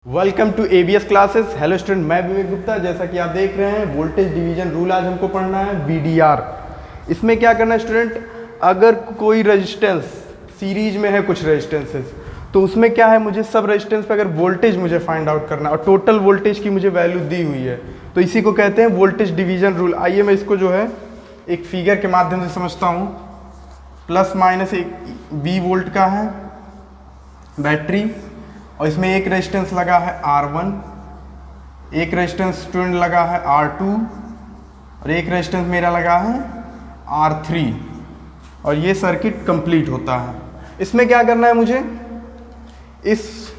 Welcome to ABS classes. Hello student, मैं विवेक गुप्ता। जैसा कि आप देख रहे हैं वोल्टेज डिवीजन रूल आज हमको पढ़ना है वीडीआर। इसमें क्या करना है स्टूडेंट, अगर कोई रेजिस्टेंस सीरीज में है कुछ रेजिस्टेंसेस तो उसमें क्या है, मुझे सब रेजिस्टेंस पे अगर वोल्टेज मुझे फाइंड आउट करना है और टोटल वोल्टेज की मुझे वैल्यू दी हुई है तो इसी को कहते हैं वोल्टेज डिवीजन रूल। आइए मैं इसको जो है एक फिगर के माध्यम से समझता हूँ। प्लस माइनस एक V वोल्ट का है बैटरी और इसमें एक रेजिस्टेंस लगा है R1, एक रेजिस्टेंस स्टूडेंट लगा है R2 और एक रेजिस्टेंस मेरा लगा है R3 और ये सर्किट कंप्लीट होता है। इसमें क्या करना है मुझे, इस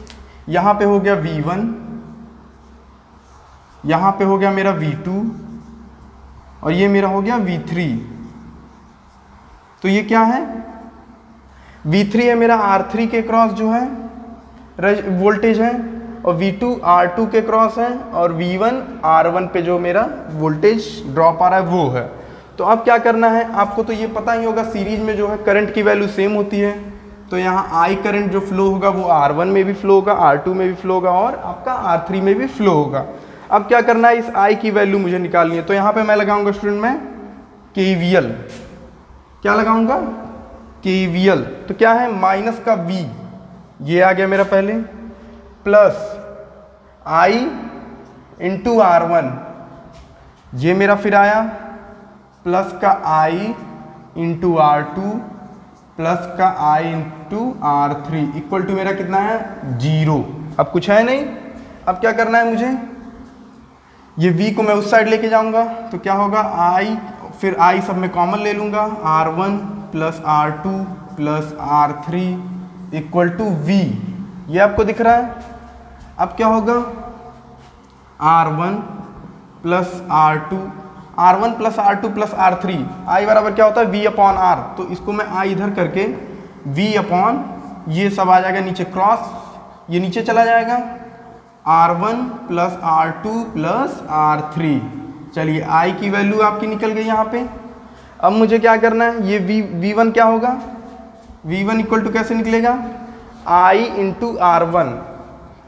यहाँ पे हो गया V1, यहाँ पे हो गया मेरा V2 और ये मेरा हो गया V3। तो ये क्या है, V3 है मेरा R3 के क्रॉस जो है वोल्टेज है और V2 R2 के क्रॉस है और V1 R1 पे जो मेरा वोल्टेज ड्रॉप आ रहा है वो है। तो अब क्या करना है, आपको तो ये पता ही होगा सीरीज में जो है करंट की वैल्यू सेम होती है। तो यहाँ I करंट जो फ्लो होगा वो R1 में भी फ्लो होगा, R2 में भी फ्लो होगा और आपका R3 में भी फ्लो होगा। अब क्या करना है, इस I की वैल्यू मुझे निकालनी है। तो यहाँ पे मैं लगाऊंगा स्टूडेंट में KVL। क्या लगाऊंगा, KVL। तो क्या है, माइनस का V ये आ गया मेरा पहले, प्लस I इंटू R1 ये मेरा फिर आया, प्लस का I इंटू R2 प्लस का I into R3 equal to मेरा कितना है 0। अब कुछ है नहीं। अब क्या करना है मुझे, ये V को मैं उस साइड लेके जाऊंगा तो क्या होगा I, फिर I सब में कॉमन ले लूंगा, R1 plus R2 plus R3 equal to V। ये आपको दिख रहा है। अब क्या होगा, R1 plus R2, R1 plus R2 plus R3, I बराबर क्या होता है V अपॉन R। तो इसको मैं I इधर करके V अपॉन ये सब आ जाएगा नीचे क्रॉस, ये नीचे चला जाएगा, R1 plus R2 plus R3। चलिए I की वैल्यू आपकी निकल गई यहाँ पे। अब मुझे क्या करना है, ये V1 क्या होगा, V1 इक्वल टू कैसे निकलेगा I इंटू R1।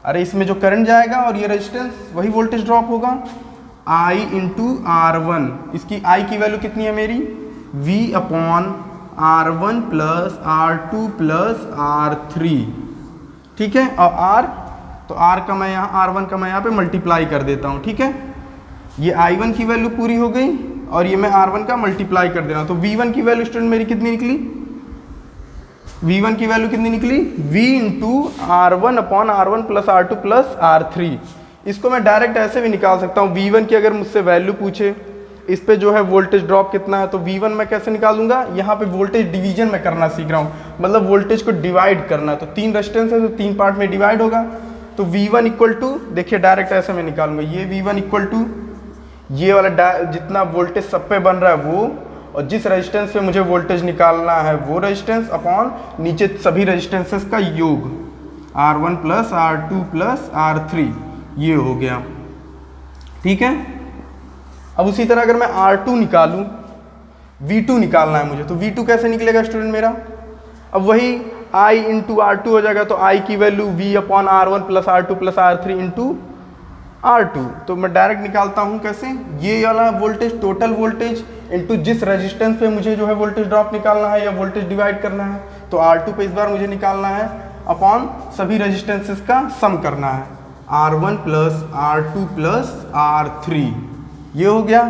अरे इसमें जो करंट जाएगा और ये रेजिस्टेंस वही वोल्टेज ड्रॉप होगा, I इंटू R1। इसकी I की वैल्यू कितनी है मेरी V upon R1 plus R2 plus R3। ठीक है, और R, तो R का मैं यहाँ R1 का मैं यहाँ पे मल्टीप्लाई कर देता हूँ। ठीक है, ये I1 की वैल्यू पूरी हो गई और ये मैं R1 का मल्टीप्लाई कर दे रहा हूँ। तो V1 की वैल्यू स्टूडेंट मेरी कितनी निकली, V1 की वैल्यू कितनी निकली, V into R1 upon R1 plus R2 plus R3। इसको मैं डायरेक्ट ऐसे भी निकाल सकता हूँ। V1 की अगर मुझसे वैल्यू पूछे, इस पे जो है वोल्टेज ड्रॉप कितना है, तो V1 मैं कैसे निकालूंगा, यहाँ पे वोल्टेज डिवीजन में करना सीख रहा हूँ, मतलब वोल्टेज को डिवाइड करना। तो 3 रेजिस्टेंस है तो 3 पार्ट में डिवाइड होगा। तो V1 इक्वल टू, देखिए डायरेक्ट ऐसे मैं निकालूंगा, ये V1 इक्वल टू ये वाला जितना वोल्टेज सब पे बन रहा है वो, और जिस रेजिस्टेंस पे मुझे वोल्टेज निकालना है वो रेजिस्टेंस अपॉन नीचे सभी रेजिस्टेंसेस का योग, R1 plus R2 plus R3, ये हो गया। ठीक है, अब उसी तरह अगर मैं R2 निकालूं, V2 निकालना है मुझे, तो V2 कैसे निकलेगा स्टूडेंट मेरा, अब वही I इंटू R2 हो जाएगा। तो I की value V upon R1 plus R2 plus R3 into R2। तो मैं डायरेक्ट निकालता हूँ कैसे, ये वाला वोल्टेज टोटल वोल्टेज इंटू जिस रेजिस्टेंस पे मुझे जो है वोल्टेज ड्रॉप निकालना है या वोल्टेज डिवाइड करना है, तो R2 पे इस बार मुझे निकालना है, अपॉन सभी रेजिस्टेंसेस का सम करना है, R1 plus R2 plus R3। ये हो गया,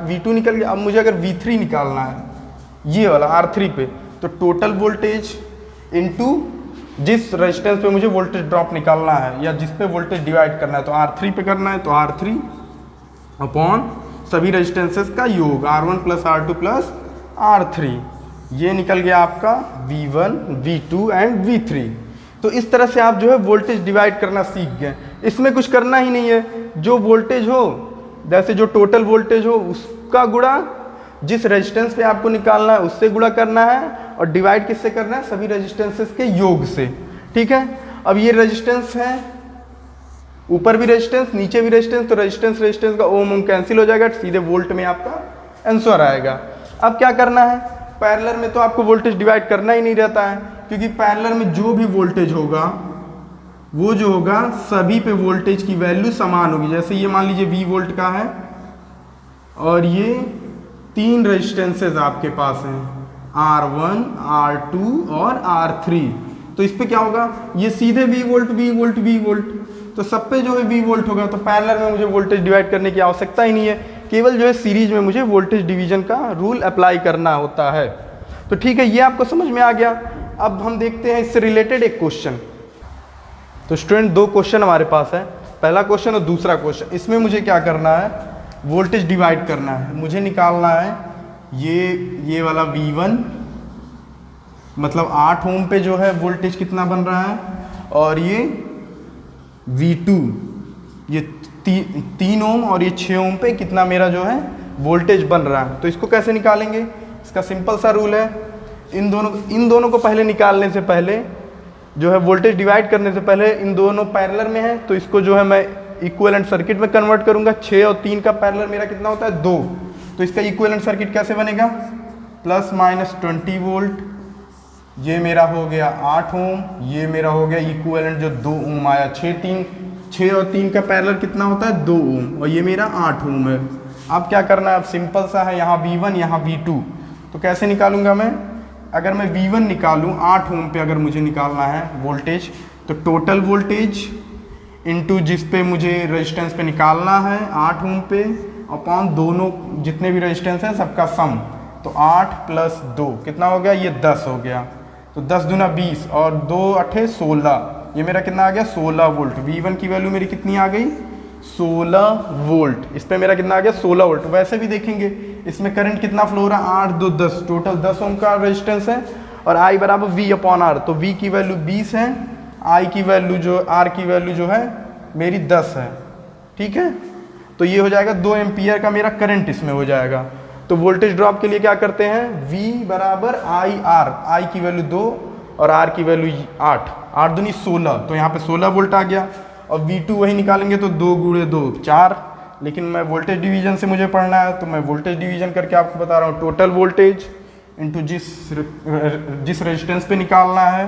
V2 निकल गया। अब मुझे अगर V3 निकालना है ये वाला R3 पे, तो टोटल वोल्टेज इंटू जिस रेजिस्टेंस पे मुझे वोल्टेज ड्रॉप निकालना है या जिस पे वोल्टेज डिवाइड करना है, तो R3 पे करना है, तो R3 अपॉन सभी रेजिस्टेंसेस का योग, R1 plus R2 plus R3। ये निकल गया आपका V1, V2 एंड V3। तो इस तरह से आप जो है वोल्टेज डिवाइड करना सीख गए। इसमें कुछ करना ही नहीं है, जो वोल्टेज हो, जैसे जो टोटल वोल्टेज हो उसका गुणा जिस रेजिस्टेंस पे आपको निकालना है उससे गुणा करना है, और डिवाइड किससे करना है, सभी रेजिस्टेंसेस के योग से। ठीक है, अब ये रेजिस्टेंस है, ऊपर भी रेजिस्टेंस नीचे भी रेजिस्टेंस, तो रेजिस्टेंस का ओम कैंसिल हो जाएगा, सीधे वोल्ट में आपका आंसर आएगा। अब क्या करना है, पैरेलल में तो आपको वोल्टेज डिवाइड करना ही नहीं रहता है, क्योंकि पैरेलल में जो भी वोल्टेज होगा वो जो होगा सभी पे वोल्टेज की वैल्यू समान होगी। जैसे ये मान लीजिए V वोल्ट का है और ये 3 रेजिस्टेंसेज आपके पास हैं, R1, R2 और R3। तो इस पे क्या होगा, ये सीधे V volt V volt V volt, तो सब पे जो है V वोल्ट होगा। तो पैरेलल में मुझे वोल्टेज डिवाइड करने की आवश्यकता ही नहीं है, केवल जो है सीरीज में मुझे वोल्टेज डिवीजन का रूल अप्लाई करना होता है। तो ठीक है, ये आपको समझ में आ गया। अब हम देखते हैं इससे रिलेटेड एक क्वेश्चन। तो स्टूडेंट 2 क्वेश्चन हमारे पास है, पहला क्वेश्चन और दूसरा क्वेश्चन। इसमें मुझे क्या करना है, वोल्टेज डिवाइड करना है। मुझे निकालना है ये वाला V1, मतलब 8 ओम पे जो है वोल्टेज कितना बन रहा है, और ये V2 ये 3 ओम और ये 6 ओम पे कितना मेरा जो है वोल्टेज बन रहा है। तो इसको कैसे निकालेंगे, इसका सिंपल सा रूल है, इन दोनों को पहले निकालने से पहले जो है वोल्टेज डिवाइड करने से पहले इन दोनों पैरेलल में है, तो इसको जो है मैं इक्विवेलेंट सर्किट में कन्वर्ट करूंगा। 6 और 3 का पैरेलल मेरा कितना होता है 2, तो इसका इक्विवेलेंट सर्किट कैसे बनेगा, प्लस माइनस 20 वोल्ट, ये मेरा हो गया 8 ओम, ये मेरा हो गया इक्विवेलेंट जो 2 ओम आया। 6 और 3 का पैरेलल कितना होता है 2 ओम, और ये मेरा 8 ओम है। अब क्या करना है, अब सिंपल सा है, यहाँ V1 यहाँ V2। तो कैसे निकालूंगा मैं, अगर मैं V1 निकालूँ 8 ओम पे अगर मुझे निकालना है वोल्टेज, तो टोटल वोल्टेज इनटू जिस पे मुझे रेजिस्टेंस पे निकालना है 8 ओम पे, अपॉन दोनों जितने भी रेजिस्टेंस हैं सबका सम। तो 8 प्लस 2 कितना हो गया, ये 10 हो गया। तो 10 दूना 20 और 2 8 16, ये मेरा कितना आ गया 16 वोल्ट। V1 की वैल्यू मेरी कितनी आ गई 16 वोल्ट। इस पे मेरा कितना आ गया 16 वोल्ट। वैसे भी देखेंगे इसमें करंट कितना फ्लो हो रहा है 8 2 10, टोटल 10 ओम का रेजिस्टेंस है, और I बराबर V अपॉन R। तो V की वैल्यू 20 है, I की वैल्यू जो R की वैल्यू जो है मेरी 10 है। ठीक है, तो ये हो जाएगा 2 एम्पियर का मेरा करंट इसमें हो जाएगा। तो वोल्टेज ड्रॉप के लिए क्या करते हैं, V बराबर IR, I की वैल्यू 2 और R की वैल्यू 8, 8 दूनी 16, तो यहाँ पे 16 वोल्ट आ गया। और V2 वही निकालेंगे तो 2 गुणे 2 4, लेकिन मैं वोल्टेज डिवीजन से मुझे पढ़ना है, तो मैं वोल्टेज डिवीजन करके आपको बता रहा हूँ, टोटल वोल्टेज इंटू जिस रेजिस्टेंस पे निकालना है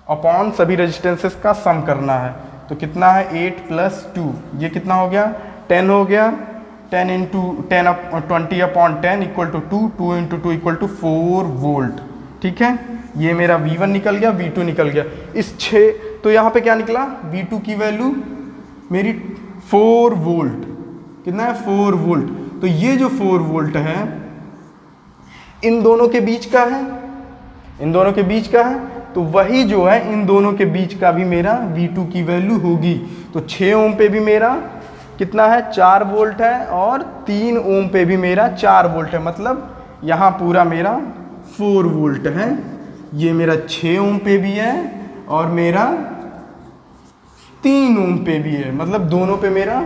अपॉन सभी रेजिस्टेंसेस का सम करना है। तो कितना है 8 प्लस 2, ये कितना हो गया 10 हो गया। 10 into 20 upon 10 equal to 2, 2 into 2 equal to 4 volt. ठीक है, ये मेरा V1 निकल गया, V2 निकल गया। इस 6, तो यहाँ पे क्या निकला, V2 की वैल्यू मेरी 4 वोल्ट, कितना है 4 वोल्ट। तो ये जो 4 वोल्ट है इन दोनों के बीच का है, इन दोनों के बीच का है, तो वही जो है इन दोनों के बीच का भी मेरा V2 की वैल्यू होगी। तो 6 ओम पे भी मेरा कितना है 4 वोल्ट है, और 3 ओम पे भी मेरा 4 वोल्ट है, मतलब यहाँ पूरा मेरा 4 वोल्ट है। ये मेरा 6 ओम पे भी है और मेरा 3 ओम पे भी है, मतलब दोनों पे मेरा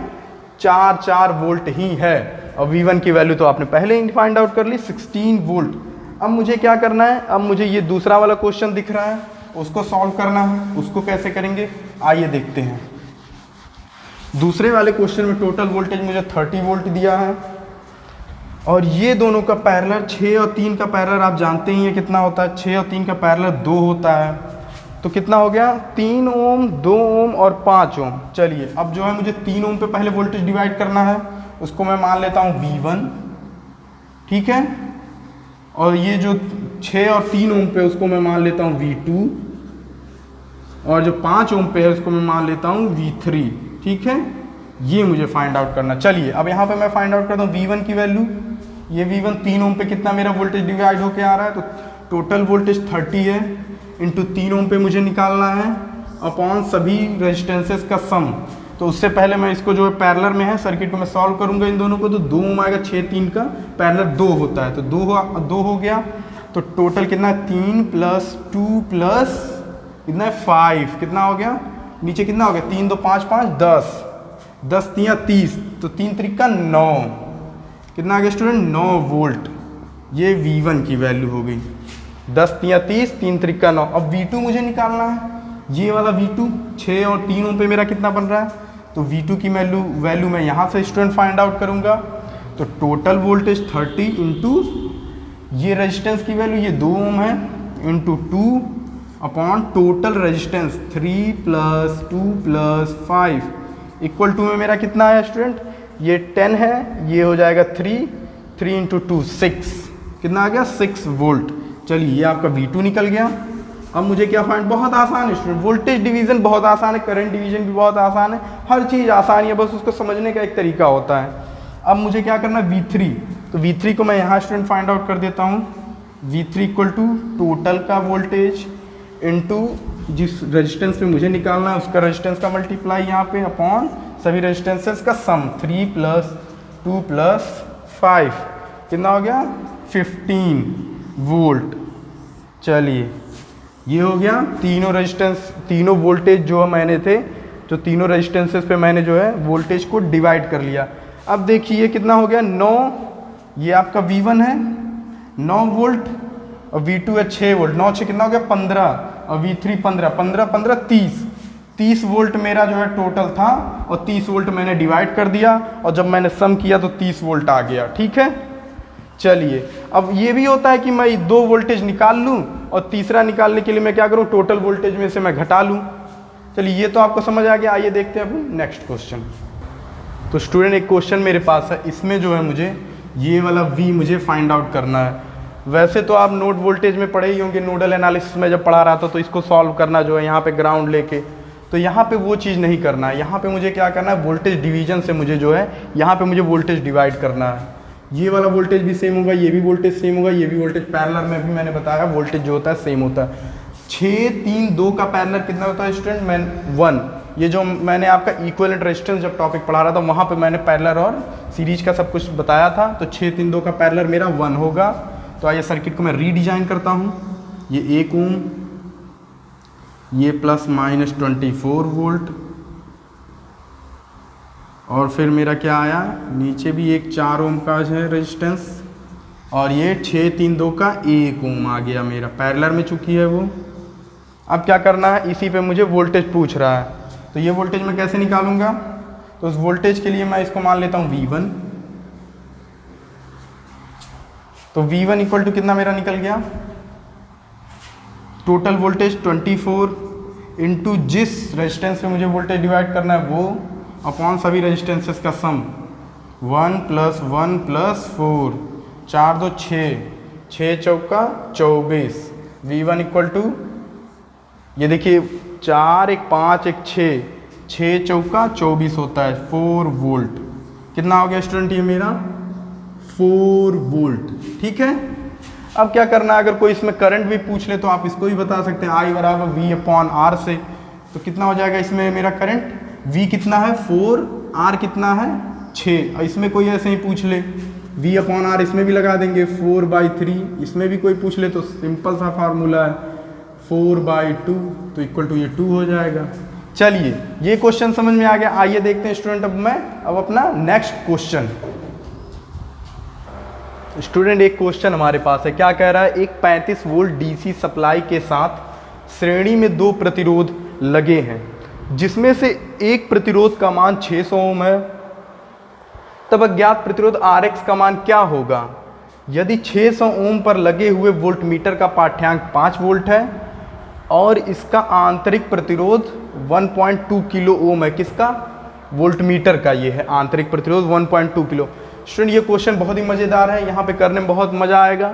4 वोल्ट ही है। और V1 की वैल्यू तो आपने पहले ही फाइंड आउट कर ली 16 वोल्ट। अब मुझे क्या करना है, अब मुझे ये दूसरा वाला क्वेश्चन दिख रहा है उसको सॉल्व करना है। उसको कैसे करेंगे आइए देखते हैं। दूसरे वाले क्वेश्चन में टोटल वोल्टेज मुझे 30 वोल्ट दिया है, और ये दोनों का पैरेलल 6 और 3 का पैरेलल आप जानते ही हैं कितना होता है, 6 और 3 का पैरेलल 2 होता है। तो कितना हो गया 3 ओम 2 ओम और 5 ओम। चलिए अब जो है मुझे 3 ओम पे पहले वोल्टेज डिवाइड करना है, उसको मैं मान लेता हूँ V1, ठीक है, और ये जो 6 और 3 ओम पे उसको मैं मान लेता हूँ V2, और जो 5 ओम पे है उसको मैं मान लेता हूँ V3। ठीक है, ये मुझे फाइंड आउट करना। चलिए अब यहाँ पे मैं फाइंड आउट करता हूँ V1 की वैल्यू। ये V1 3 ओम पे कितना मेरा वोल्टेज डिवाइड होके आ रहा है, तो टोटल वोल्टेज 30 है, इंटू 3 ओम पे मुझे निकालना है, अपॉन सभी रेजिस्टेंसेस का सम। तो उससे पहले मैं इसको जो है पैरेलल में है सर्किट को मैं सॉल्व करूंगा इन दोनों को। तो 2 ओम आएगा, 6 3 का पैरेलल 2 होता है, तो 2 हो गया। तो टोटल कितना है 3 प्लस 2 प्लस कितना है 5, कितना हो गया नीचे कितना हो गया 3 2 5 5 10, 10 3 30, तो 3 3 का 9, कितना आ गया स्टूडेंट 9 वोल्ट। ये V1 की वैल्यू हो गई, 10 3 30, 3 3 का 9। अब V2 मुझे निकालना है, ये वाला V2 6 और 3 ओम पे मेरा कितना बन रहा है, तो V2 की वैल्यू मैं यहाँ से स्टूडेंट फाइंड आउट करूँगा। तो टोटल वोल्टेज 30 इंटू ये रेजिस्टेंस की वैल्यू ये 2 ओम है, into 2 upon total resistance 3 + 2 + 5 equal to में मेरा कितना है स्टूडेंट, ये 10 है, ये हो जाएगा 3 × 2 6, कितना आ गया 6 वोल्ट। चलिए ये आपका V2 निकल गया। अब मुझे क्या फाइंड, बहुत आसान है स्टूडेंट, वोल्टेज डिवीज़न बहुत आसान है, करंट डिवीज़न भी बहुत आसान है, हर चीज़ आसान है, बस उसको समझने का एक तरीका होता है। अब मुझे क्या करना है V3, तो V3 को मैं यहाँ स्टूडेंट फाइंड आउट कर देता हूँ। V3 इक्वल टू टोटल का वोल्टेज इनटू जिस रेजिस्टेंस पे मुझे निकालना है उसका रेजिस्टेंस का मल्टीप्लाई यहाँ पे अपॉन सभी रेजिस्टेंसेस का सम 3 + 2 + 5 कितना हो गया 15 वोल्ट। चलिए ये हो गया तीनों रेजिस्टेंस, तीनों वोल्टेज जो मैंने थे, जो तीनों रेजिस्टेंसेस पे मैंने जो है वोल्टेज को डिवाइड कर लिया। अब देखिए कितना हो गया 9, ये आपका V1 है 9 वोल्ट और V2 है 6 वोल्ट, 9 6 कितना हो गया 15 और V3 15 15 15 30 वोल्ट मेरा जो है टोटल था और 30 वोल्ट मैंने डिवाइड कर दिया और जब मैंने सम किया तो 30 वोल्ट आ गया। ठीक है, चलिए अब ये भी होता है कि मैं 2 वोल्टेज निकाल लूँ और तीसरा निकालने के लिए मैं क्या करूँ, टोटल वोल्टेज में से मैं घटा लूँ। चलिए ये तो आपको समझ आ गया। आइए देखते हैं अब नेक्स्ट क्वेश्चन। तो स्टूडेंट एक क्वेश्चन मेरे पास है, इसमें जो है मुझे ये वाला V मुझे फाइंड आउट करना है। वैसे तो आप नोड वोल्टेज में पढ़े ही होंगे, नोडल एनालिसिस में जब पढ़ा रहा था तो इसको सॉल्व करना जो है यहाँ पे ग्राउंड लेके, तो यहाँ पे वो चीज़ नहीं करना है। यहाँ पे मुझे क्या करना है, वोल्टेज डिवीजन से मुझे जो है यहाँ पे मुझे वोल्टेज डिवाइड करना है। ये वाला वोल्टेज भी सेम होगा, ये भी वोल्टेज सेम होगा, ये भी वोल्टेज पैरेलल में भी मैंने बताया वोल्टेज जो होता है सेम होता है। 6 3 2 का पैरेलल कितना होता है स्टूडेंट, मैं 1। ये जो मैंने आपका इक्विवेलेंट रेजिस्टेंस जब टॉपिक पढ़ा रहा था वहाँ पे मैंने पैरेलल और सीरीज का सब कुछ बताया था। तो 6 3 2 का पैरेलल मेरा 1 होगा। तो आइए सर्किट को मैं रीडिज़ाइन करता हूँ। ये 1 ओम, ये ±24 वोल्ट और फिर मेरा क्या आया, नीचे भी एक 4 ओम का है रेजिस्टेंस और ये 6 3 2 का 1 ओम आ गया मेरा पैरेलल में चुकी है वो। अब क्या करना है, इसी पे मुझे वोल्टेज पूछ रहा है, तो ये वोल्टेज मैं कैसे निकालूंगा, तो उस वोल्टेज के लिए मैं इसको मान लेता हूँ V1। तो V1 इक्वल टू कितना मेरा निकल गया, टोटल वोल्टेज 24 इंटू जिस रेजिस्टेंस पे मुझे वोल्टेज डिवाइड करना है वो अपॉन सभी रेजिस्टेंसेस का सम 1 + 1 + 4 4 2 6 6 चौका 24। V1 इक्वल टू ये देखिए 4 1 5 1 6 6 चौका 24 होता है 4 वोल्ट। कितना हो गया स्टूडेंट ये मेरा 4 वोल्ट। ठीक है, अब क्या करना है, अगर कोई इसमें करंट भी पूछ ले तो आप इसको भी बता सकते हैं I = V/R से। तो कितना हो जाएगा इसमें मेरा करंट, V कितना है 4, R कितना है 6। और इसमें कोई ऐसे ही पूछ ले V/R, इसमें भी लगा देंगे 4/3। इसमें भी कोई पूछ ले तो सिंपल सा फार्मूला है 4/2, तो इक्वल टू ये 2 हो जाएगा। चलिए ये क्वेश्चन समझ में आ गया। आइए देखते हैं स्टूडेंट अब अपना नेक्स्ट क्वेश्चन। स्टूडेंट एक क्वेश्चन हमारे पास है, क्या कह रहा है, एक 35 वोल्ट डीसी सप्लाई के साथ श्रेणी में 2 प्रतिरोध लगे हैं जिसमें से एक प्रतिरोध का मान 600 ओम है, तब अज्ञात प्रतिरोध RX का मान क्या होगा यदि 600 ओम पर लगे हुए वोल्टमीटर का पाठ्यांक 5 वोल्ट है और इसका आंतरिक प्रतिरोध 1.2 किलो ओम है। किसका, वोल्टमीटर का ये है आंतरिक प्रतिरोध 1.2 किलो। स्टूडेंट ये क्वेश्चन बहुत ही मज़ेदार है, यहाँ पे करने में बहुत मज़ा आएगा,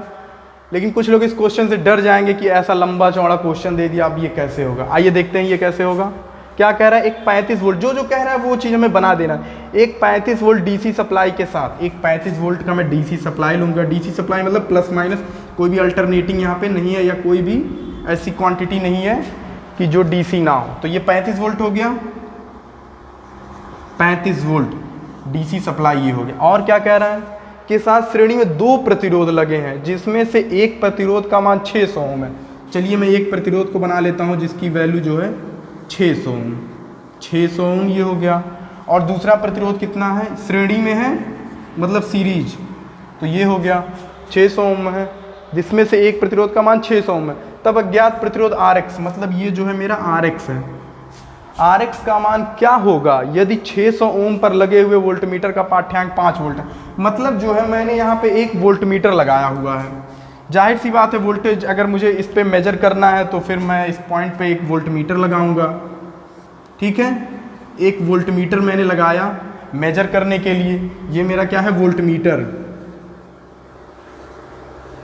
लेकिन कुछ लोग इस क्वेश्चन से डर जाएंगे कि ऐसा लंबा चौड़ा क्वेश्चन दे दिया, अब ये कैसे होगा। आइए देखते हैं ये कैसे होगा। क्या कह रहा है, एक 35 वोल्ट, जो कह रहा है वो चीज़ हमें बना देना। एक 35 वोल्ट डीसी सप्लाई के साथ, एक 35 वोल्ट का मैं डीसी सप्लाई लूँगा। डीसी सप्लाई मतलब प्लस माइनस कोई भी अल्टरनेटिंग यहाँ पे नहीं है या कोई भी ऐसी क्वांटिटी नहीं है कि जो डीसी ना हो। तो ये 35 वोल्ट हो गया, 35 वोल्ट डीसी सप्लाई ये हो गया। और क्या कह रहा है कि साथ श्रेणी में 2 प्रतिरोध लगे हैं जिसमें से एक प्रतिरोध का मान 600 ओम है। चलिए मैं एक प्रतिरोध को बना लेता हूँ जिसकी वैल्यू जो है 600 ओम, 600 ओम ये हो गया। और दूसरा प्रतिरोध कितना है, श्रेणी में है मतलब सीरीज, तो ये हो गया 600 ओम है जिसमें से एक प्रतिरोध का मान 600 ओम है। तब अज्ञात प्रतिरोध RX, मतलब ये जो है मेरा RX है, RX का मान क्या होगा यदि 600 ओम पर लगे हुए वोल्टमीटर का पाठ्यांक 5 वोल्ट है। मतलब जो है मैंने यहाँ पे एक वोल्टमीटर लगाया हुआ है, जाहिर सी बात है वोल्टेज अगर मुझे इस पे मेजर करना है तो फिर मैं इस पॉइंट पे एक वोल्टमीटर लगाऊंगा। ठीक है, एक वोल्टमीटर मैंने लगाया मेजर करने के लिए। ये मेरा क्या है, वोल्टमीटर।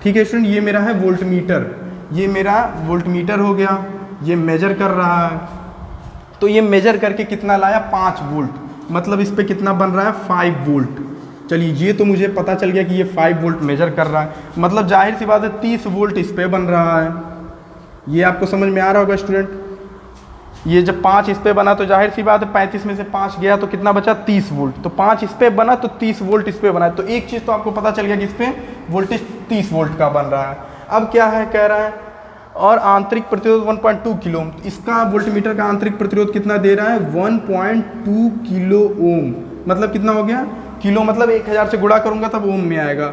ठीक है स्टूडेंट, ये मेरा है वोल्टमीटर। ये मेरा वोल्टमीटर हो गया, ये मेजर कर रहा है। तो ये मेजर करके कितना लाया, 5 वोल्ट, मतलब इस पे कितना बन रहा है, 5 वोल्ट। चलिए ये तो मुझे पता चल गया कि ये 5 वोल्ट मेजर कर रहा है, मतलब जाहिर सी बात है 30 वोल्ट इस पे बन रहा है। ये आपको समझ में आ रहा होगा स्टूडेंट। ये जब 5 इस पे बना तो जाहिर सी बात है 35 में से 5 गया तो कितना बचा, 30 वोल्ट। तो 5 इस पे बना तो 30 वोल्ट इस पे बना। तो एक चीज़ तो आपको पता चल गया कि इस पे वोल्टेज 30 वोल्ट का बन रहा है। अब क्या है, कह रहा है और आंतरिक प्रतिरोध 1.2 किलो ओम। इसका वोल्टमीटर का आंतरिक प्रतिरोध कितना दे रहा है, 1.2 किलो ओम। मतलब कितना हो गया, किलो मतलब 1000 से गुणा करूंगा तब ओम में आएगा,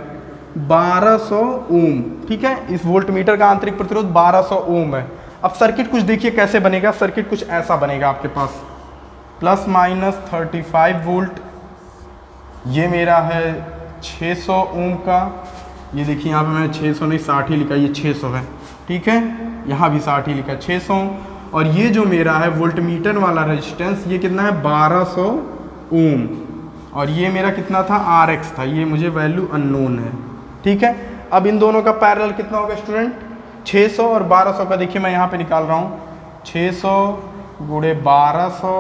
1200 ओम। ठीक है, इस वोल्टमीटर का आंतरिक प्रतिरोध 1200 ओम है। अब सर्किट कुछ देखिए कैसे बनेगा, सर्किट कुछ ऐसा बनेगा आपके पास, प्लस माइनस 35 वोल्ट, ये मेरा है 600 ओम का। ये देखिए यहाँ पे मैंने 600 नहीं 60 ही लिखा, ये 600 है। ठीक है, यहाँ भी 60 ही लिखा, 600। और ये जो मेरा है वोल्टमीटर वाला रेजिस्टेंस, ये कितना है, 1200 ओम। और ये मेरा कितना था, RX था, ये मुझे वैल्यू अननोन है। ठीक है, अब इन दोनों का पैरेलल कितना होगा स्टूडेंट, 600 और 1200 का देखिए मैं यहाँ पे निकाल रहा हूँ, 600 गुणे 1200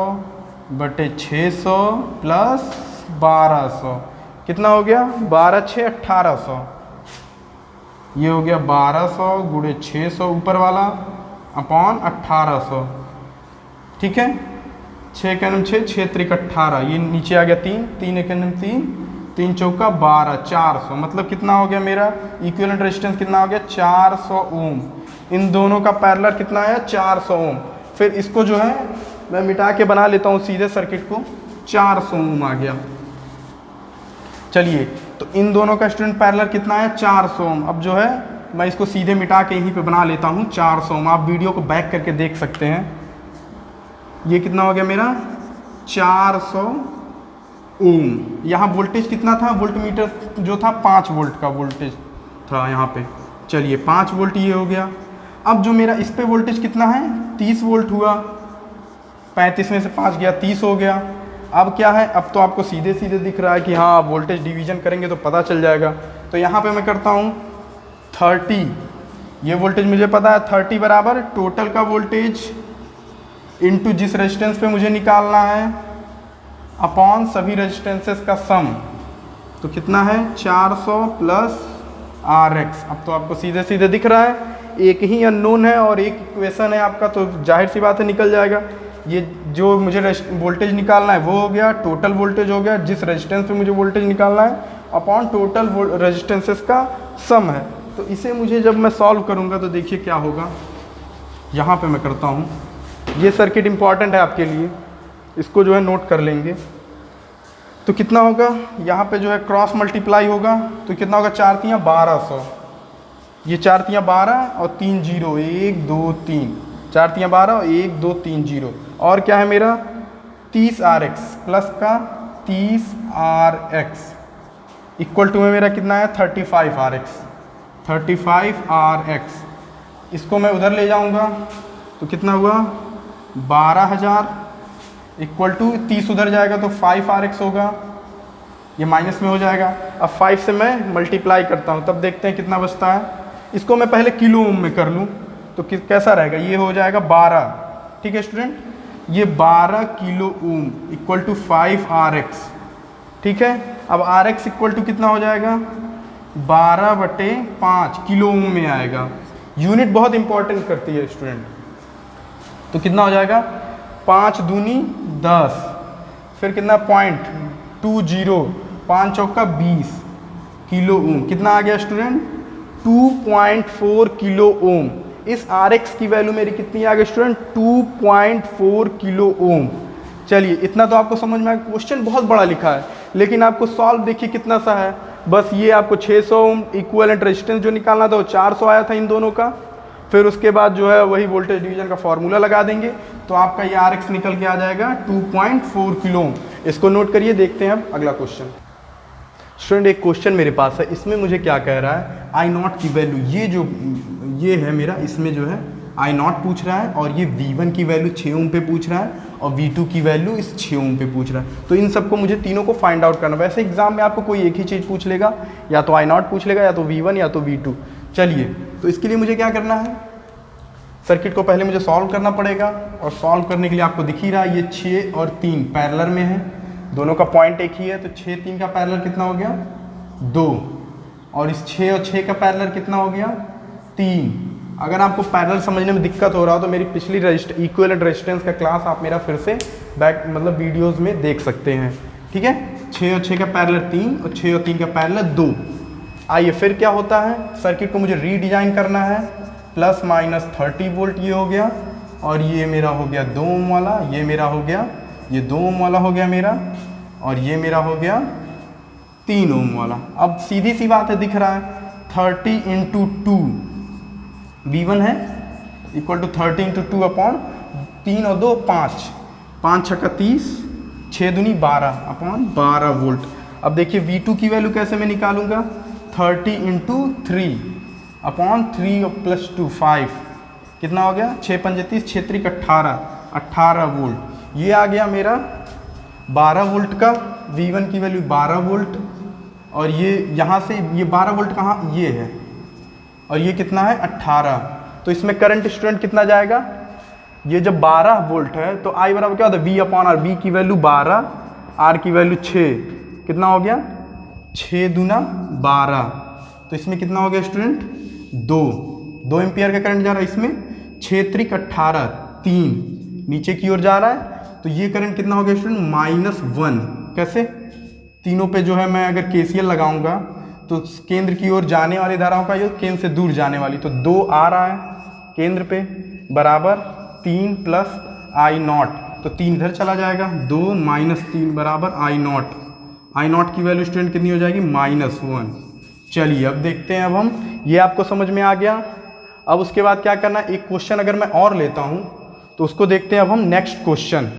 बटे 600 प्लस 1200 कितना हो गया, 12 6 1800। ये हो गया 1200 गुणे 600 ऊपर वाला अपॉन 1800। ठीक है, 6 के नम 6, 6 त्रिक 18, ये नीचे आ गया 3, 3 एक नम 3, 3 चौका 12, 400। मतलब कितना हो गया मेरा इक्विवेलेंट रेजिस्टेंस, कितना हो गया, 400 ओम। इन दोनों का पैरेलल कितना है, 400 ओम। फिर इसको जो है मैं मिटा के बना लेता हूँ सीधे सर्किट को, 400 ओम आ गया। चलिए, तो इन दोनों का स्टूडेंट पैरेलल कितना है, 400 ओम। अब जो है मैं इसको सीधे मिटा के यहीं पे बना लेता हूँ 400 ओम। आप वीडियो को बैक करके देख सकते हैं। ये कितना हो गया मेरा, 400 ओम। यहाँ वोल्टेज कितना था, वोल्टमीटर जो था 5 वोल्ट का वोल्टेज था यहाँ पे। चलिए 5 वोल्ट ये हो गया। अब जो मेरा इस पे वोल्टेज कितना है, 30 वोल्ट हुआ, 35 में से 5 गया, 30 हो गया। अब क्या है, अब तो आपको सीधे सीधे दिख रहा है कि हाँ वोल्टेज डिवीजन करेंगे तो पता चल जाएगा। तो यहाँ पे मैं करता हूँ 30, ये वोल्टेज मुझे पता है, 30 बराबर टोटल का वोल्टेज इनटू जिस रेजिस्टेंस पे मुझे निकालना है अपॉन सभी रेजिस्टेंसेस का सम। तो कितना है, 400 प्लस RX। अब तो आपको सीधे सीधे दिख रहा है, एक ही अननोन है और एक इक्वेशन है आपका, तो जाहिर सी बात है निकल जाएगा। ये जो मुझे वोल्टेज निकालना है वो हो गया, टोटल वोल्टेज हो गया जिस रेजिस्टेंस पे मुझे वोल्टेज निकालना है अपॉन टोटल रेजिस्टेंसेस का सम है। तो इसे मुझे जब मैं सॉल्व करूँगा तो देखिए क्या होगा। यहाँ पे मैं करता हूँ, ये सर्किट इंपॉर्टेंट है आपके लिए, इसको जो है नोट कर लेंगे। तो कितना होगा, यहाँ पे जो है क्रॉस मल्टीप्लाई होगा तो कितना होगा, 4 तियाँ 1200, ये 4 तियाँ 12 और 3 जीरो, 1 2 3, 4 तियाँ 12 और 1 2 3 जीरो। और क्या है मेरा 30 RX प्लस का 30 RX इक्वल टू में मेरा कितना है 35 RX, 35 RX। इसको मैं उधर ले जाऊंगा तो कितना हुआ 12,000 इक्वल टू 30 उधर जाएगा तो 5 RX होगा, ये माइनस में हो जाएगा। अब 5 से मैं मल्टीप्लाई करता हूँ तब देखते हैं कितना बचता है। इसको मैं पहले किलो ओम में कर लूँ तो कैसा रहेगा, ये हो जाएगा 12। ठीक है स्टूडेंट, ये 12 kilo ohm equal to 5 RX। ठीक है, अब RX इक्वल टू कितना हो जाएगा 12/5 किलो ओम में आएगा। यूनिट बहुत इंपॉर्टेंट करती है स्टूडेंट। तो कितना हो जाएगा 5 दूनी 10, फिर कितना 0.20, 5 चौका 20 किलो ओम। कितना आ गया स्टूडेंट 2.4 किलो ओम। इस RX की वैल्यू मेरी कितनी आ गई स्टूडेंट 2.4 किलो ओम। चलिए इतना तो आपको समझ में आया। क्वेश्चन बहुत बड़ा लिखा है लेकिन आपको सॉल्व देखिए कितना सा है। बस ये आपको 600 ओम इक्विवेलेंट रेजिस्टेंस जो निकालना था वो 400 आया था इन दोनों का। फिर उसके बाद जो है वही वोल्टेज डिवीजन का फॉर्मूला लगा देंगे तो आपका ये RX निकल के आ जाएगा 2.4 किलो ओम। इसको नोट करिए, देखते हैं अब अगला क्वेश्चन। स्टूडेंट एक क्वेश्चन मेरे पास है, इसमें मुझे क्या कह रहा है, आई नॉट की वैल्यू, ये है मेरा, इसमें जो है आई नॉट पूछ रहा है, और ये V1 की वैल्यू 6 ओम पे पूछ रहा है, और V2 की वैल्यू इस 6 ओम पे पूछ रहा है। तो इन सबको मुझे तीनों को फाइंड आउट करना। वैसे एग्जाम में आपको कोई एक ही चीज़ पूछ लेगा, या तो आई नॉट पूछ लेगा, या तो V1 या तो V2। चलिए, तो इसके लिए मुझे क्या करना है, सर्किट को पहले मुझे सॉल्व करना पड़ेगा, और सॉल्व करने के लिए आपको दिख ही रहा है ये 6 और 3 पैरेलल में है, दोनों का पॉइंट एक ही है, तो 6 3 का पैरेलल कितना हो गया 2, और इस 6 और 6 का पैरेलल कितना हो गया 3। अगर आपको पैरेलल समझने में दिक्कत हो रहा हो तो मेरी पिछली इक्विवेलेंट रेजिस्टेंस का क्लास आप मेरा फिर से मतलब वीडियोस में देख सकते हैं, ठीक है। 6 और 6 का पैरेलल 3, और 6 और 3 का पैरेलल 2। आइए फिर क्या होता है, सर्किट को मुझे रीडिजाइन करना है, प्लस माइनस 30 वोल्ट ये हो गया, और ये मेरा हो गया 2 ओम वाला, ये मेरा हो गया, ये 2 ओम वाला हो गया मेरा, और ये मेरा हो गया 3 ओम वाला। अब सीधी सी बात है, दिख रहा है 30 इंटू 2 V1 है इक्वल टू 30 इंटू 2 अपॉन 3 और 2 5, 5 छक्का 30, 6 दूनी 12 अपॉन 12 वोल्ट। अब देखिए V2 की वैल्यू कैसे मैं निकालूंगा, 30 इंटू 3 अपॉन 3 प्लस 2 5, कितना हो गया 6 पंजे 30, 6 3 18 वोल्ट। ये आ गया मेरा 12 वोल्ट का, V1 की वैल्यू 12 वोल्ट, और ये यहाँ से ये 12 वोल्ट कहाँ, ये है, और ये कितना है 18। तो इसमें करंट स्टूडेंट कितना जाएगा, ये जब 12 वोल्ट है तो I बराबर क्या होता है V अपॉन R, V की वैल्यू 12, R की वैल्यू 6, कितना हो गया 6 दूना 12, तो इसमें कितना हो गया स्टूडेंट 2 एम्पियर का करंट जा रहा है इसमें, 6 त्रिक 18, 3 नीचे की ओर जा रहा है, तो ये करंट कितना हो गया स्टूडेंट -1। कैसे, तीनों पे जो है मैं अगर KCL लगाऊंगा तो केंद्र की ओर जाने वाली धाराओं का योग केंद्र से दूर जाने वाली, तो 2 आ रहा है केंद्र पे, बराबर 3 प्लस आई नॉट, तो 3 इधर चला जाएगा, 2 माइनस 3 बराबर आई नॉट की वैल्यू स्टूडेंट कितनी हो जाएगी -1। चलिए अब देखते हैं, अब हम ये आपको समझ में आ गया। अब उसके बाद क्या करना है, एक क्वेश्चन अगर मैं और लेता हूँ तो उसको देखते हैं अब हम नेक्स्ट क्वेश्चन।